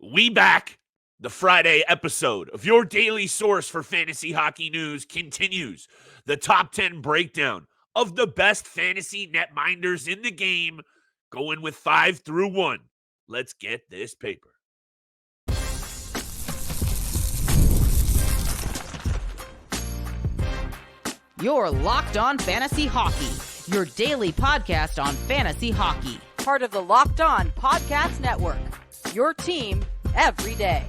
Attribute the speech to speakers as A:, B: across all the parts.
A: We back. The Friday episode of your daily source for fantasy hockey news continues. The top 10 breakdown of the best fantasy netminders in the game, going with 5 through 1. Let's get this paper.
B: You're Locked On Fantasy Hockey, your daily podcast on fantasy hockey.
C: Part of the Locked On Podcast Network, your team every day.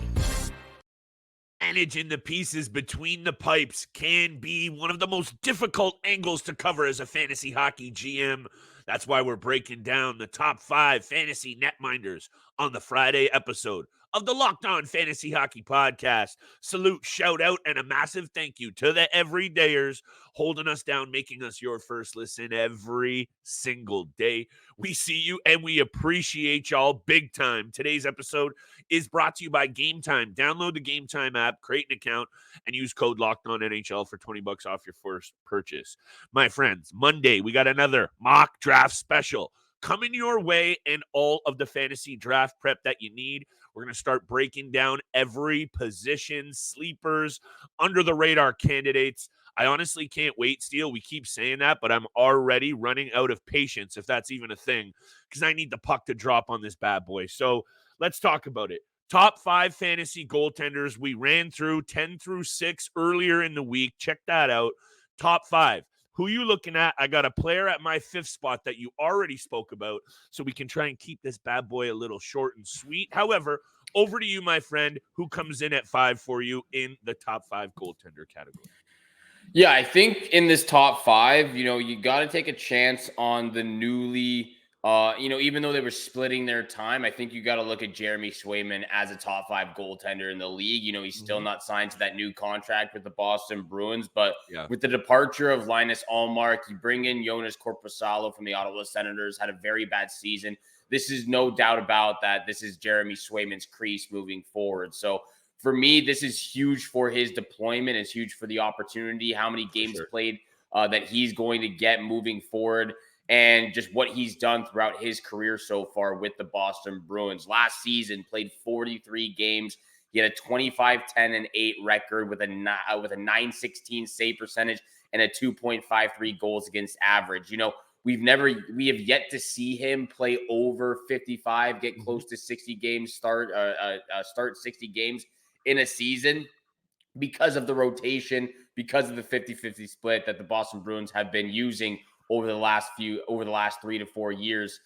A: Managing the pieces between the pipes can be one of the most difficult angles to cover as a fantasy hockey GM. That's why we're breaking down the top 5 fantasy netminders on the Friday episode of the Locked On Fantasy Hockey Podcast. Salute, shout out, and a massive thank you to the everydayers holding us down, making us your first listen every single day. We see you and we appreciate y'all big time. Today's episode is brought to you by Game Time. Download the Game Time app, create an account, and use code LOCKEDONNHL for $20 off your first purchase. My friends, Monday, we got another mock draft special coming your way and all of the fantasy draft prep that you need. We're going to start breaking down every position, sleepers, under-the-radar candidates. I honestly can't wait, Steele. We keep saying that, but I'm already running out of patience, if that's even a thing, because I need the puck to drop on this bad boy. So let's talk about it. Top 5 fantasy goaltenders. We ran through 10 through 6 earlier in the week. Check that out. Top 5. Who you looking at? I got a player at my 5th spot that you already spoke about, so we can try and keep this bad boy a little short and sweet. However, over to you, my friend. Who comes in at 5 for you in the top 5 goaltender category?
D: Yeah, I think in this top 5, you got to take a chance on the newly, even though they were splitting their time, I think you got to look at Jeremy Swayman as a top 5 goaltender in the league. He's still not signed to that new contract with the Boston Bruins, but with the departure of Linus Ullmark, you bring in Jonas Korpisalo from the Ottawa Senators, had a very bad season. This is no doubt about that. This is Jeremy Swayman's crease moving forward. So for me, this is huge for his deployment. It's huge for the opportunity, how many games played that he's going to get moving forward, and just what he's done throughout his career so far with the Boston Bruins. Last season, played 43 games. He had a 25-10-8 record with a 916 save percentage and a 2.53 goals against average. We have yet to see him play over 55, get close to 60 games, start 60 games in a season because of the rotation, because of the 50-50 split that the Boston Bruins have been using over the last 3 to 4 years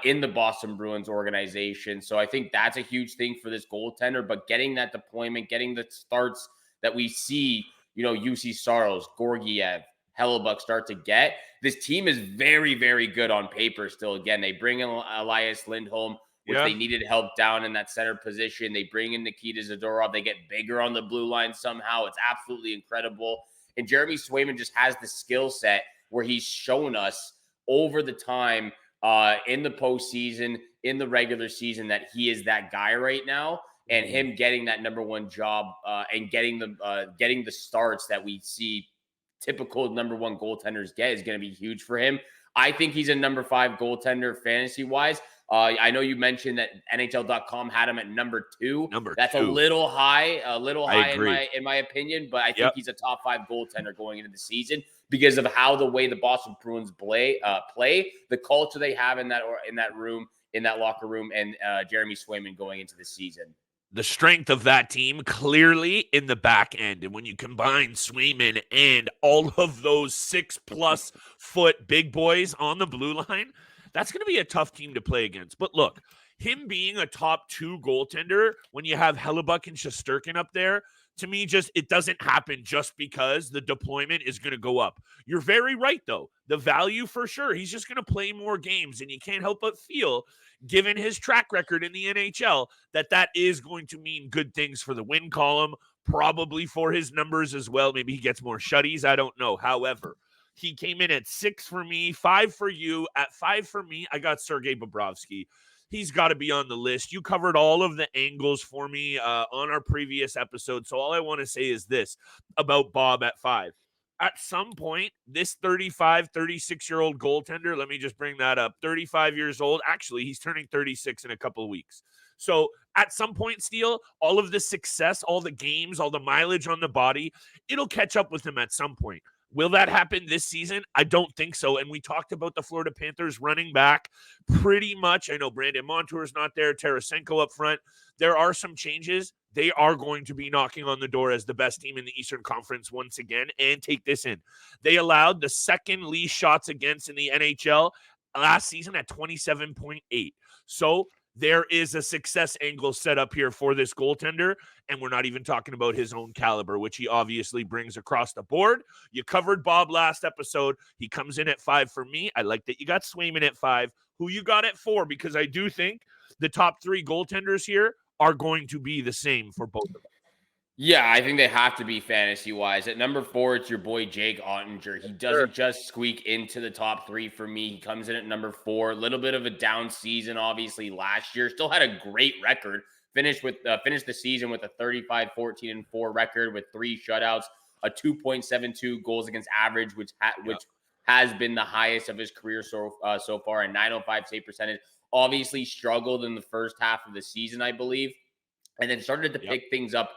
D: in the Boston Bruins organization. So I think that's a huge thing for this goaltender, but getting that deployment, getting the starts that we see, UC Saros, Georgiev, Hellebuyck start to get. This team is very, very good on paper still. Again, they bring in Elias Lindholm, which they needed help down in that center position. They bring in Nikita Zadorov. They get bigger on the blue line somehow. It's absolutely incredible. And Jeremy Swayman just has the skill set where he's shown us over the time in the postseason, in the regular season, that he is that guy right now. And him getting that number 1 job and getting the starts that we see typical number 1 goaltenders get is going to be huge for him. I think he's a number 5 goaltender fantasy-wise. I know you mentioned that NHL.com had him at number 2. That's a little high in my opinion, but I think he's a top 5 goaltender going into the season because of how the way the Boston Bruins play, the culture they have in that locker room, and Jeremy Swayman going into the season.
A: The strength of that team clearly in the back end. And when you combine Swayman and all of those 6+ foot big boys on the blue line, that's going to be a tough team to play against. But look, him being a top 2 goaltender when you have Hellebuyck and Shesterkin up there, to me, it doesn't happen just because the deployment is going to go up. You're very right, though. The value for sure. He's just going to play more games, and you can't help but feel, given his track record in the NHL, that is going to mean good things for the win column, probably for his numbers as well. Maybe he gets more shutties. I don't know. However, he came in at 6 for me, 5 for you. At 5 for me, I got Sergei Bobrovsky. He's got to be on the list. You covered all of the angles for me on our previous episode. So all I want to say is this about Bob at 5. At some point, this 36-year-old goaltender, let me just bring that up, 35 years old. Actually, he's turning 36 in a couple of weeks. So at some point, Steele, all of the success, all the games, all the mileage on the body, it'll catch up with him at some point. Will that happen this season? I don't think so. And we talked about the Florida Panthers running back pretty much. I know Brandon Montour's not there, Tarasenko up front. There are some changes. They are going to be knocking on the door as the best team in the Eastern Conference once again. And take this in. They allowed the second least shots against in the NHL last season at 27.8. So there is a success angle set up here for this goaltender, and we're not even talking about his own caliber, which he obviously brings across the board. You covered Bob last episode. He comes in at 5 for me. I like that you got Swayman at 5. Who you got at 4? Because I do think the top 3 goaltenders here are going to be the same for both of them.
D: Yeah, I think they have to be fantasy-wise. At number 4, it's your boy Jake Oettinger. He doesn't just squeak into the top 3 for me. He comes in at number 4. A little bit of a down season, obviously, last year. Still had a great record. Finished the season with a 35-14-4 record with 3 shutouts, a 2.72 goals against average, which has been the highest of his career so far, a 905 save percentage. Obviously struggled in the first half of the season, I believe, and then started to pick things up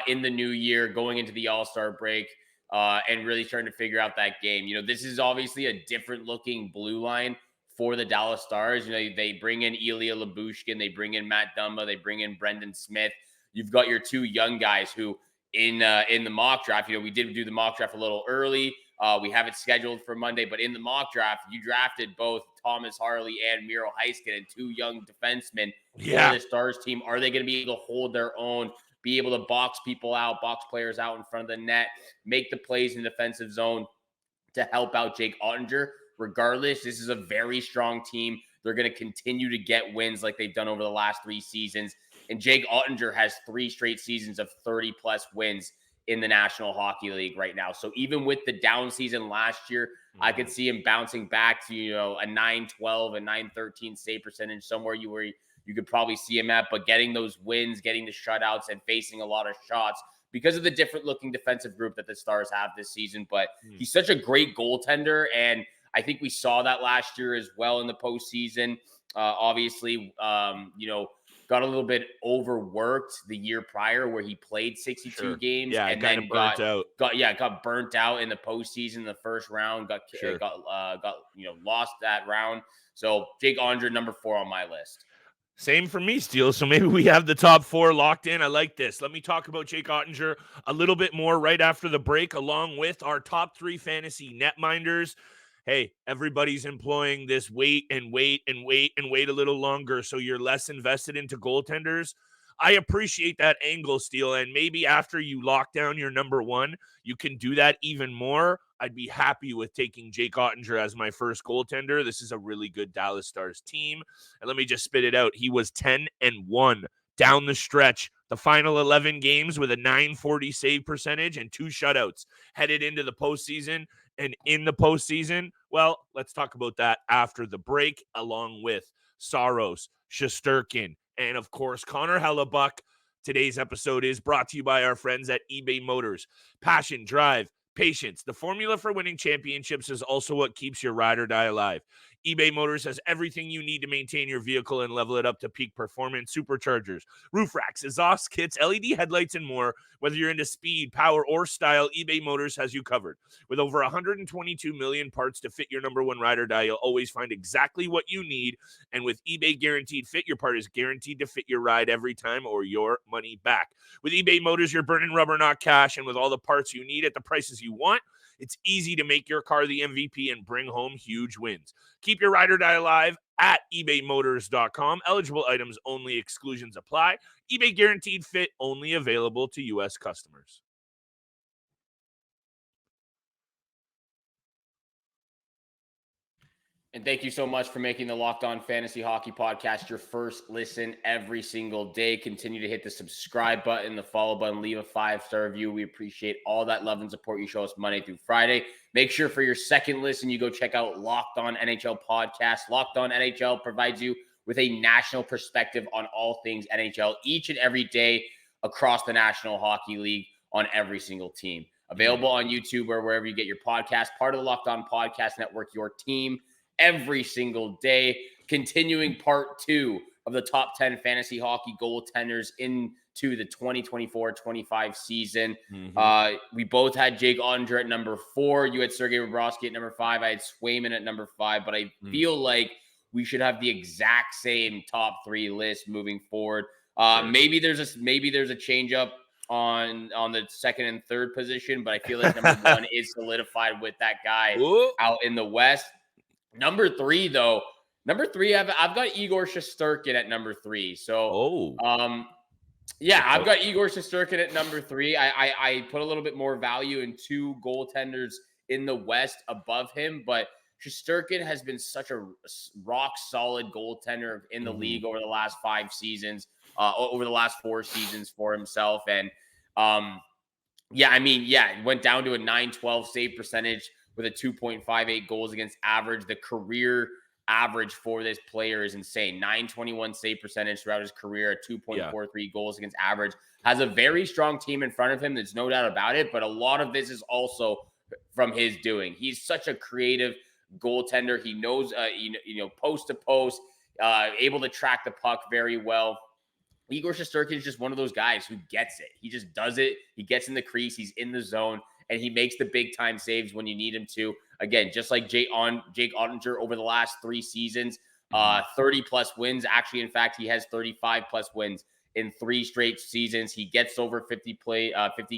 D: in the new year, going into the All-Star break, and really starting to figure out that game. You know, this is obviously a different looking blue line for the Dallas Stars. You know, they bring in Ilya Lyubushkin, they bring in Matt Dumba, they bring in Brendan Smith. You've got your 2 young guys who in the mock draft, you know, we did do the mock draft a little early. We have it scheduled for Monday, but in the mock draft, you drafted both Thomas Harley and Miro Heiskanen, 2 young defensemen for the Stars team. Are they going to be able to hold their own, be able to box people out, box players out in front of the net, make the plays in the defensive zone to help out Jake Oettinger? Regardless, this is a very strong team. They're going to continue to get wins like they've done over the last 3 seasons. And Jake Oettinger has 3 straight seasons of 30-plus wins in the National Hockey League right now. So even with the down season last year, I could see him bouncing back to, you know, a 912, a 913 save percentage, somewhere you could probably see him at. But getting those wins, getting the shutouts, and facing a lot of shots because of the different looking defensive group that the Stars have this season. But he's such a great goaltender, and I think we saw that last year as well in the postseason. Obviously, you know, got a little bit overworked the year prior where he played 62 games and then got burnt out in the postseason, in the first round, got lost that round. So Jake Oettinger, number 4 on my list.
A: Same for me, Steele. So maybe we have the top 4 locked in. I like this. Let me talk about Jake Oettinger a little bit more right after the break, along with our top 3 fantasy netminders. Hey, everybody's employing this wait a little longer so you're less invested into goaltenders. I appreciate that angle, Steele, and maybe after you lock down your number 1, you can do that even more. I'd be happy with taking Jake Oettinger as my first goaltender. This is a really good Dallas Stars team. And let me just spit it out. He was 10-1 down the stretch, the final 11 games with a 940 save percentage and 2 shutouts headed into the postseason. And in the postseason, well, let's talk about that after the break, along with Saros, Shesterkin, and of course, Connor Hellebuyck. Today's episode is brought to you by our friends at eBay Motors. Passion, drive, patience. The formula for winning championships is also what keeps your ride or die alive. eBay Motors has everything you need to maintain your vehicle and level it up to peak performance. Superchargers, roof racks, exhaust kits, LED headlights, and more. Whether you're into speed, power, or style, eBay Motors has you covered. With over 122 million parts to fit your number 1 ride or die, you'll always find exactly what you need. And with eBay Guaranteed Fit, your part is guaranteed to fit your ride every time or your money back. With eBay Motors, you're burning rubber, not cash. And with all the parts you need at the prices you want, it's easy to make your car the MVP and bring home huge wins. Keep your ride or die alive at ebaymotors.com. Eligible items only, exclusions apply. eBay Guaranteed Fit only available to U.S. customers.
D: And thank you so much for making the Locked On Fantasy Hockey Podcast your first listen every single day. Continue to hit the subscribe button, the follow button, leave a 5-star review. We appreciate all that love and support you show us Monday through Friday. Make sure for your second listen, you go check out Locked On NHL Podcast. Locked On NHL provides you with a national perspective on all things NHL each and every day across the National Hockey League on every single team. Available on YouTube or wherever you get your podcast. Part of the Locked On Podcast Network, your team every single day. Continuing part 2 of the top 10 fantasy hockey goaltenders into the 2024-25 season. We both had Jake Oettinger at number 4. You had Sergei Bobrovsky at number 5. I had Swayman at number 5, but I feel like we should have the exact same top 3 list moving forward. Maybe there's a change up on the second and third position, but I feel like number 1 is solidified with that guy out in the West. Number 3, though. Number 3, I've got Igor Shesterkin at number 3. So, I've got Igor Shesterkin at number 3. I put a little bit more value in 2 goaltenders in the West above him, but Shesterkin has been such a rock solid goaltender in the league over the last 5 seasons, over the last 4 seasons for himself. And it went down to a .912 save percentage with a 2.58 goals against average. The career average for this player is insane. .921 save percentage throughout his career, 2.43 goals against average. Has a very strong team in front of him. There's no doubt about it. But a lot of this is also from his doing. He's such a creative goaltender. He knows, post to post, able to track the puck very well. Igor Shesterkin is just one of those guys who gets it. He just does it. He gets in the crease. He's in the zone, and he makes the big time saves when you need him to. Again, just like Jake Oettinger over the last 3 seasons, 30 plus wins. Actually, in fact, he has 35 plus wins in 3 straight seasons. He gets over 50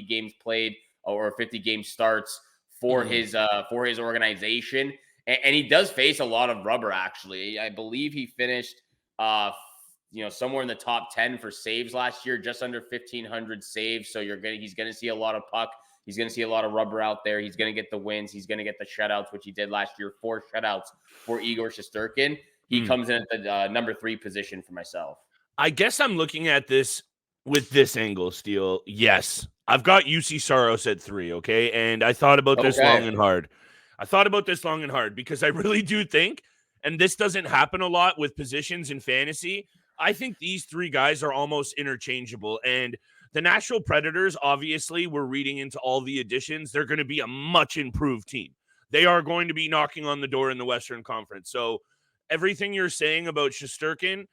D: games played or 50 game starts for his organization. And he does face a lot of rubber, actually. I believe he finished, somewhere in the top 10 for saves last year, just under 1,500 saves. So he's going to see a lot of puck. He's going to see a lot of rubber out there. He's going to get the wins. He's going to get the shutouts, which he did last year. 4 shutouts for Igor Shesterkin. He comes in at the number 3 position for myself.
A: I guess I'm looking at this with this angle, Steele. Yes, I've got UC Saros at 3, okay? And I thought about this long and hard. Because I really do think, and this doesn't happen a lot with positions in fantasy, I think these 3 guys are almost interchangeable. And the Nashville Predators, obviously, we're reading into all the additions. They're going to be a much improved team. They are going to be knocking on the door in the Western Conference. So everything you're saying about Shesterkin,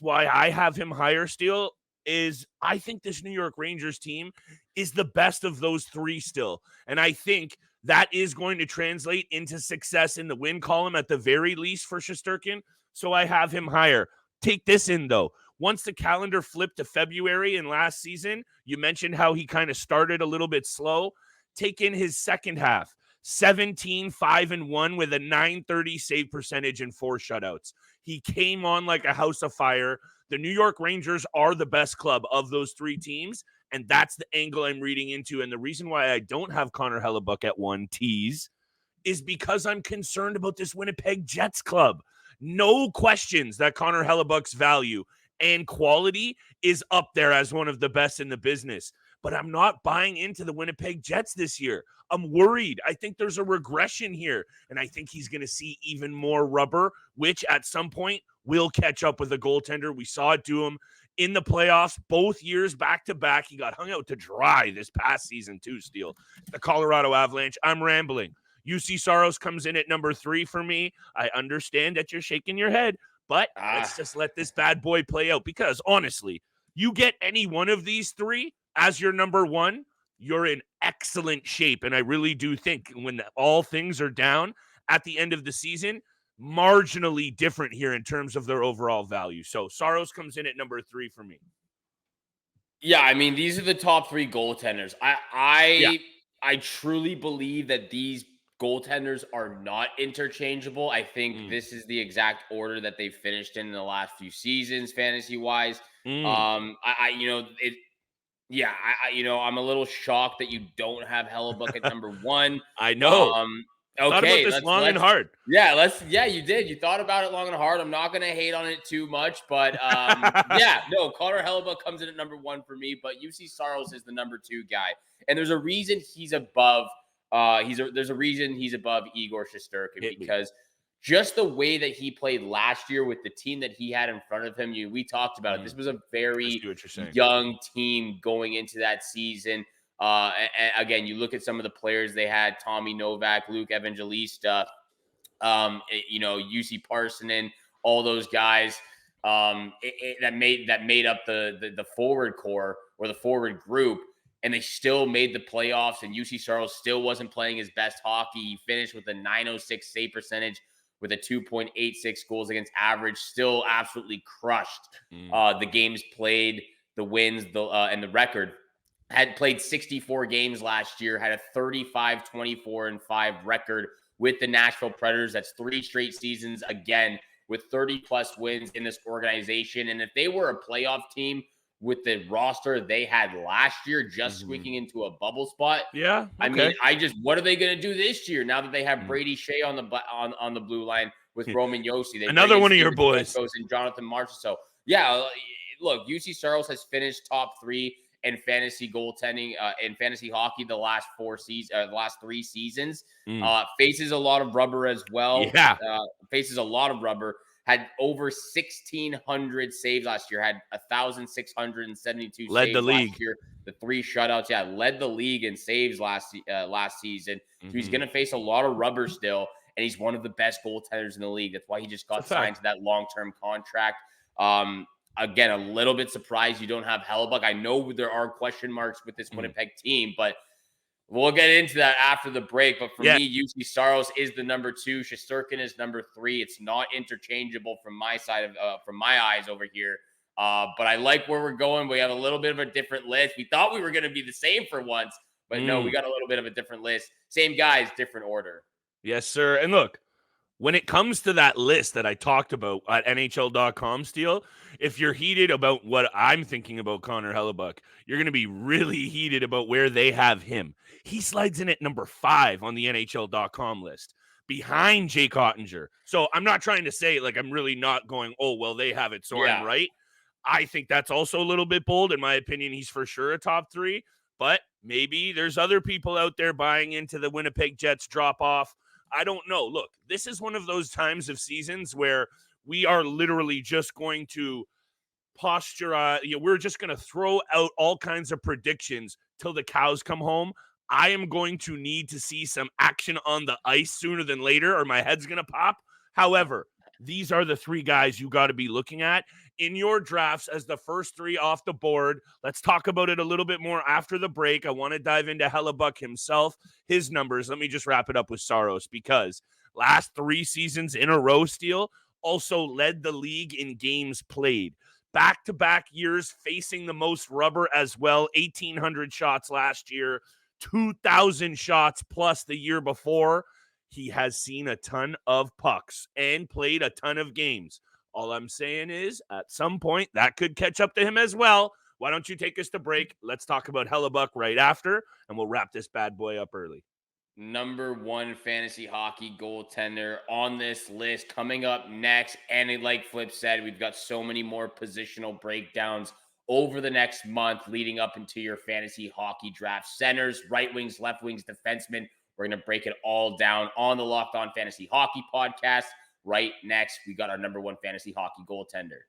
A: why I have him higher still is I think this New York Rangers team is the best of those 3 still. And I think that is going to translate into success in the win column at the very least for Shesterkin. So I have him higher. Take this in, though. Once the calendar flipped to February in last season, you mentioned how he kind of started a little bit slow. Take in his second half. 17-5-1 with a .930 save percentage and 4 shutouts. He came on like a house of fire. The New York Rangers are the best club of those 3 teams, and that's the angle I'm reading into. And the reason why I don't have Connor Hellebuyck at 1 tease is because I'm concerned about this Winnipeg Jets club. No questions that Connor Hellebuyck's value and quality is up there as one of the best in the business. But I'm not buying into the Winnipeg Jets this year. I'm worried. I think there's a regression here, and I think he's going to see even more rubber, which at some point will catch up with a goaltender. We saw it do him in the playoffs both years back-to-back. He got hung out to dry this past season too, Steele. The Colorado Avalanche. I'm rambling. UC Saros comes in at number 3 for me. I understand that you're shaking your head, but let's just let this bad boy play out, because honestly, you get any one of these 3 as your number 1, you're in excellent shape. And I really do think when all things are down at the end of the season, marginally different here in terms of their overall value. So Saros comes in at number 3 for me.
D: Yeah, I mean, these are the top 3 goaltenders. I truly believe that these goaltenders are not interchangeable. I think this is the exact order that they've finished in the last few seasons, fantasy-wise. I'm a little shocked that you don't have Hellebuyck at number 1.
A: I know.
D: Okay,
A: thought about this long and hard.
D: Yeah, you did. You thought about it long and hard. I'm not going to hate on it too much, but Connor Hellebuyck comes in at number 1 for me, but UC Saros is the number 2 guy. And there's a reason he's above there's a reason he's above Igor Shesterkin, because just the way that he played last year with the team that he had in front of him, we talked about it. This was a very young team going into that season. And again, you look at some of the players they had: Tommy Novak, Luke Evangelista, UC Parsonen, all those guys. that made up the forward core or the forward group, and they still made the playoffs. And UC Saros still wasn't playing his best hockey. He finished with a .906 save percentage with a 2.86 goals against average. Still absolutely crushed the games played, the wins, and the record. Had played 64 games last year, had a 35-24-5 record with the Nashville Predators. That's 3 straight seasons, again, with 30-plus wins in this organization. And if they were a playoff team with the roster they had last year, just squeaking into a bubble spot,
A: yeah, okay.
D: I mean, what are they going to do this year now that they have Brady Shea on the blue line with Roman Yossi?
A: Another one of your boys.
D: And Jonathan Marchessault. So, yeah, look, UC Saros has finished top 3 in fantasy goaltending in fantasy hockey the last 3 seasons. Faces a lot of rubber as well.
A: Yeah.
D: Faces a lot of rubber. Had over 1,600 saves last year. Had 1,672
A: led
D: saves
A: the league.
D: last year. The 3 shutouts. Yeah, led the league in saves last season. So he's going to face a lot of rubber still, and he's one of the best goaltenders in the league. That's why he just got signed to that long-term contract. Again, a little bit surprised you don't have Hellebuyck. I know there are question marks with this Winnipeg team, but we'll get into that after the break. But for me, UC Saros is the number 2. Shesterkin is number 3. It's not interchangeable from my side from my eyes over here. But I like where we're going. We have a little bit of a different list. We thought we were going to be the same for once, but no, we got a little bit of a different list. Same guys, different order.
A: Yes, sir. And look, when it comes to that list that I talked about at NHL.com, Steele, if you're heated about what I'm thinking about Connor Hellebuyck, you're going to be really heated about where they have him. He slides in at number 5 on the NHL.com list, behind Jake Oettinger. So I'm not trying to say, like, I'm really not going, oh, well, they have it, so I'm right. I think that's also a little bit bold. In my opinion, he's for sure a top 3, but maybe there's other people out there buying into the Winnipeg Jets drop-off. I don't know. Look, this is one of those times of seasons where we are literally just going to posture. We're just going to throw out all kinds of predictions till the cows come home. I am going to need to see some action on the ice sooner than later, or my head's going to pop. However, these are the 3 guys you got to be looking at in your drafts as the first 3 off the board. Let's talk about it a little bit more after the break. I want to dive into Hellebuyck himself, his numbers. Let me just wrap it up with Saros, because last 3 seasons in a row, Steele also led the league in games played. Back-to-back years facing the most rubber as well. 1,800 shots last year, 2,000 shots plus the year before. He has seen a ton of pucks and played a ton of games. All I'm saying is, at some point, that could catch up to him as well. Why don't you take us to break? Let's talk about Hellebuyck right after, and we'll wrap this bad boy up early.
D: Number 1 fantasy hockey goaltender on this list coming up next. And like Flip said, we've got so many more positional breakdowns over the next month leading up into your fantasy hockey draft. Centers, right wings, left wings, defensemen. We're going to break it all down on the Locked On Fantasy Hockey podcast. Right next, we got our number 1 fantasy hockey goaltender.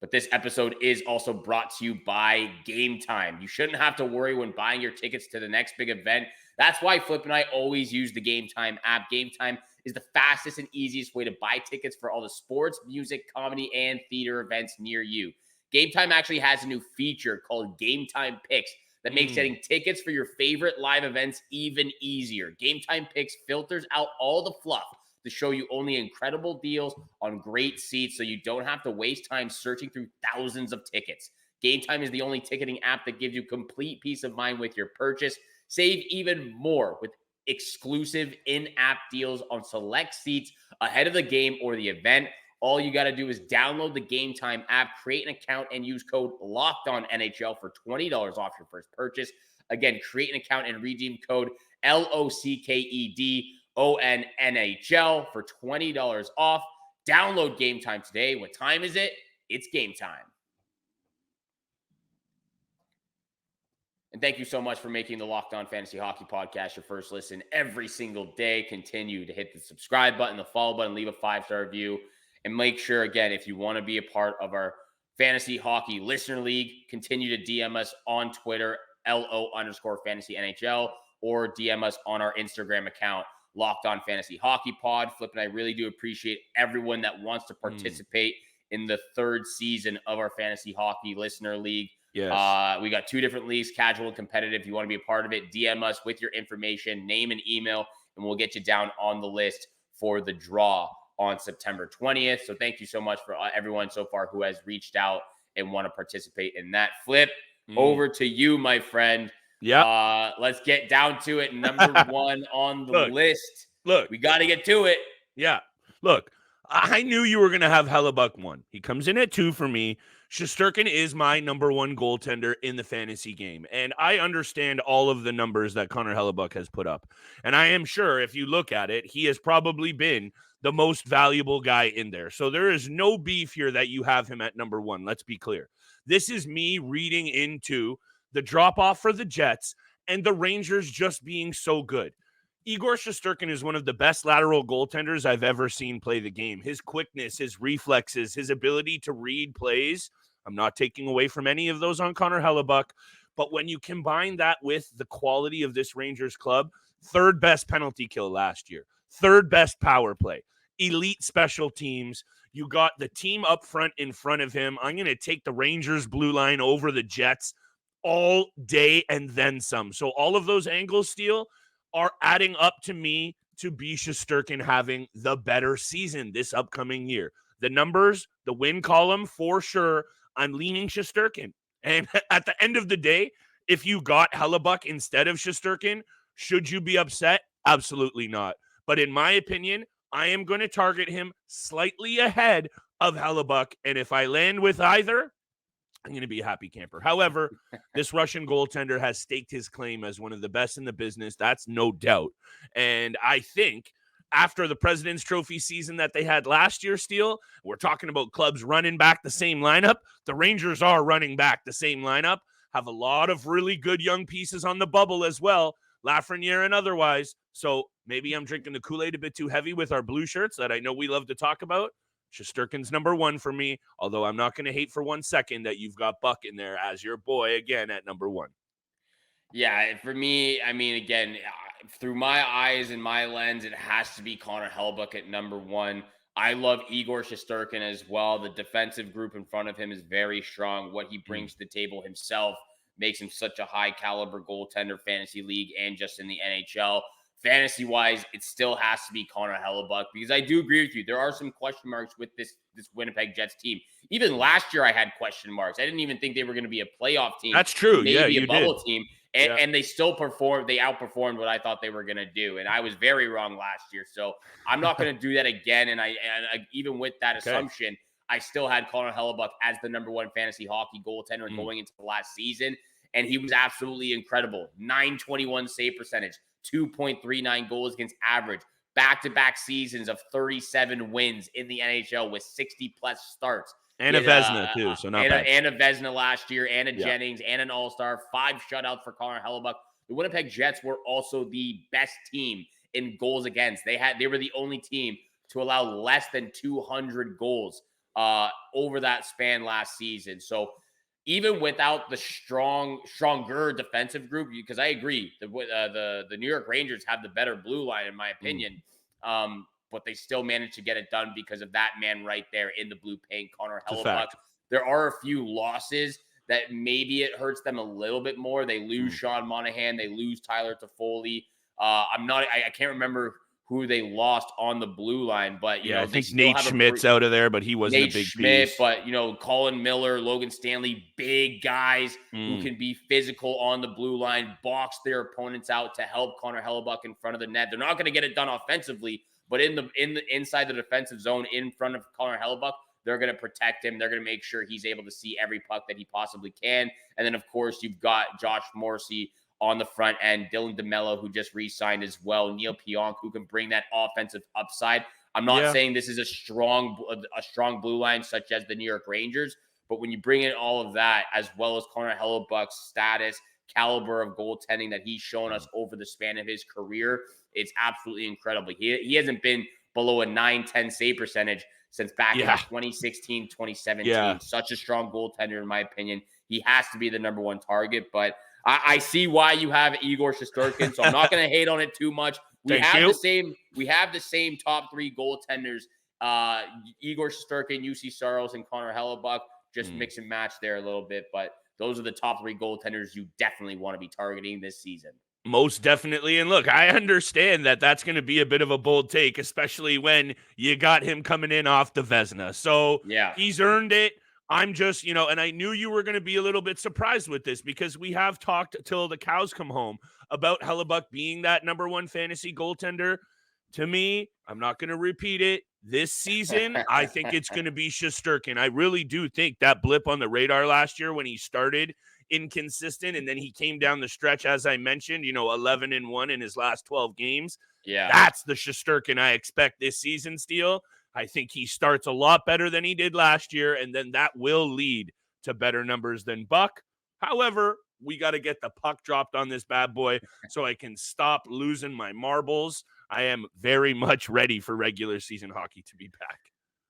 D: But this episode is also brought to you by Game Time. You shouldn't have to worry when buying your tickets to the next big event. That's why Flip and I always use the Game Time app. Game Time is the fastest and easiest way to buy tickets for all the sports, music, comedy, and theater events near you. Game Time actually has a new feature called Game Time Picks that makes getting tickets for your favorite live events even easier. Game Time Picks filters out all the fluff to show you only incredible deals on great seats so you don't have to waste time searching through thousands of tickets. Game Time is the only ticketing app that gives you complete peace of mind with your purchase. Save even more with exclusive in-app deals on select seats ahead of the game or the event. All you got to do is download the Game Time app, create an account, and use code LOCKEDONNHL for $20 off your first purchase. Again, create an account and redeem code LOCKEDONNHL for $20 off. Download Game Time today. What time is it? It's game time. And thank you so much for making the Locked On Fantasy Hockey podcast your first listen every single day. Continue to hit the subscribe button, the follow button, leave a 5-star review. And make sure, again, if you want to be a part of our Fantasy Hockey Listener League, continue to DM us on Twitter, LO_FantasyNHL, or DM us on our Instagram account, Locked On Fantasy Hockey Pod. Flip and I really do appreciate everyone that wants to participate in the third season of our Fantasy Hockey Listener League.
A: Yes.
D: We got 2 different leagues, casual and competitive. If you want to be a part of it, DM us with your information, name and email, and we'll get you down on the list for the draw on September 20th. So thank you so much for everyone so far who has reached out and want to participate in that. Flip, over to you, my friend.
A: Yeah.
D: Let's get down to it. Number 1 on the list.
A: Look.
D: We got to get to it.
A: Yeah. Look, I knew you were going to have Hellebuyck 1. He comes in at 2 for me. Shesterkin is my number 1 goaltender in the fantasy game. And I understand all of the numbers that Connor Hellebuyck has put up. And I am sure if you look at it, he has probably been the most valuable guy in there. So there is no beef here that you have him at number 1. Let's be clear. This is me reading into the drop-off for the Jets and the Rangers just being so good. Igor Shesterkin is one of the best lateral goaltenders I've ever seen play the game. His quickness, his reflexes, his ability to read plays. I'm not taking away from any of those on Connor Hellebuyck, but when you combine that with the quality of this Rangers club, 3rd best penalty kill last year, 3rd best power play, elite special teams. You got the team up front in front of him. I'm going to take the Rangers blue line over the Jets all day and then some. So all of those angles, Steele, are adding up to me to be Shesterkin having the better season this upcoming year. The numbers, the win column, for sure, I'm leaning Shesterkin. And at the end of the day, if you got Hellebuyck instead of Shesterkin, should you be upset? Absolutely not. But in my opinion, I am going to target him slightly ahead of Hellebuyck. And if I land with either, I'm going to be a happy camper. However, this Russian goaltender has staked his claim as one of the best in the business. That's no doubt. And I think after the President's Trophy season that they had last year, Steele, we're talking about clubs running back the same lineup. The Rangers are running back the same lineup, have a lot of really good young pieces on the bubble as well, Lafreniere and otherwise. So maybe I'm drinking the Kool-Aid a bit too heavy with our blue shirts that I know we love to talk about. Shesterkin's number 1 for me, although I'm not going to hate for 1 second that you've got Buck in there as your boy again at number 1.
D: Yeah, for me, I mean, again, through my eyes and my lens, it has to be Connor Hellebuyck at number 1. I love Igor Shesterkin as well. The defensive group in front of him is very strong. What he brings to the table himself makes him such a high caliber goaltender, fantasy league, and just in the NHL. Fantasy-wise, it still has to be Connor Hellebuyck because I do agree with you. There are some question marks with this Winnipeg Jets team. Even last year, I had question marks. I didn't even think they were going to be a playoff team.
A: That's true.
D: Maybe
A: a
D: bubble
A: did.
D: team. And they still performed. They outperformed what I thought they were going to do. And I was very wrong last year. So I'm not going to do that again. And I even with that assumption, I still had Connor Hellebuyck as the number 1 fantasy hockey goaltender going into the last season. And he was absolutely incredible. .921 save percentage, 2.39 goals against average, back-to-back seasons of 37 wins in the NHL with 60-plus starts.
A: And a Vezina, too, so not bad.
D: And a Vezina last year, and a Jennings, and an All-Star, 5 shutouts for Connor Hellebuyck. The Winnipeg Jets were also the best team in goals against. They were the only team to allow less than 200 goals over that span last season. So even without the stronger defensive group, because I agree, the New York Rangers have the better blue line, in my opinion. But they still managed to get it done because of that man right there in the blue paint, Connor Hellebuyck. There are a few losses that maybe it hurts them a little bit more. They lose Sean Monahan. They lose Tyler Toffoli. I can't remember who they lost on the blue line, but
A: I think Nate Schmidt's out of there, but he wasn't a big piece.
D: But Colin Miller, Logan Stanley, big guys who can be physical on the blue line, box their opponents out to help Connor Hellebuyck in front of the net. They're not going to get it done offensively, but in the inside the defensive zone in front of Connor Hellebuyck, they're going to protect him. They're going to make sure he's able to see every puck that he possibly can. And then, of course, you've got Josh Morrissey on the front end, Dylan DeMello, who just re-signed as well, Neil Pionk, who can bring that offensive upside. I'm not saying this is a strong blue line such as the New York Rangers, but when you bring in all of that, as well as Connor Hellebuyck's status, caliber of goaltending that he's shown us over the span of his career, it's absolutely incredible. He hasn't been below a 9-10 save percentage since back in 2016, 2017. Such a strong goaltender, in my opinion. He has to be the number 1 target, but I see why you have Igor Shesterkin, so I'm not going to hate on it too much. We have the same top 3 goaltenders Igor Shesterkin, UC Saros, and Connor Hellebuyck. Just mix and match there a little bit. But those are the top 3 goaltenders you definitely want to be targeting this season.
A: Most definitely. And look, I understand that that's going to be a bit of a bold take, especially when you got him coming in off the Vezina. So
D: Yeah,
A: he's earned it. I'm just, and I knew you were going to be a little bit surprised with this because we have talked till the cows come home about Hellebuyck being that number 1 fantasy goaltender. To me, I'm not going to repeat it. This season, I think it's going to be Shesterkin. I really do think that blip on the radar last year when he started inconsistent and then he came down the stretch, as I mentioned, 11-1 in his last 12 games.
D: Yeah,
A: That's the Shesterkin I expect this season, Steele. I think he starts a lot better than he did last year, and then that will lead to better numbers than Buck. However, we got to get the puck dropped on this bad boy so I can stop losing my marbles. I am very much ready for regular season hockey to be back.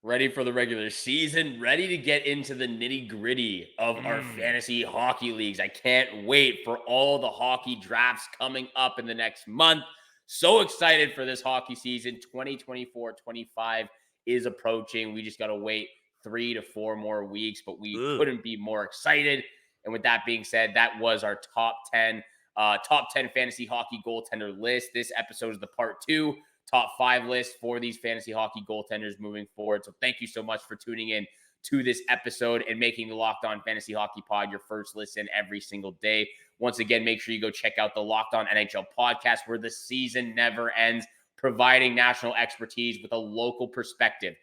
D: Ready for the regular season, ready to get into the nitty-gritty of our fantasy hockey leagues. I can't wait for all the hockey drafts coming up in the next month. So excited for this hockey season. 2024-25 is approaching. We just got to wait 3 to 4 more weeks, but we couldn't be more excited. And with that being said, that was our top 10 fantasy hockey goaltender list. This episode is the part 2. Top 5 list for these fantasy hockey goaltenders moving forward. So thank you so much for tuning in to this episode and making the Locked On Fantasy Hockey Pod your first listen every single day. Once again, make sure you go check out the Locked On NHL podcast where the season never ends, providing national expertise with a local perspective.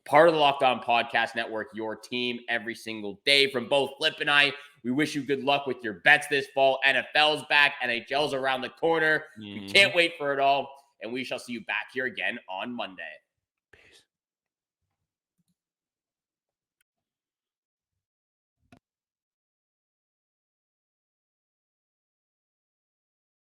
D: Part of the Locked On Podcast Network, your team every single day. From both Flip and I, we wish you good luck with your bets this fall. NFL's back, NHL's around the corner. We can't wait for it all. And we shall see you back here again on Monday.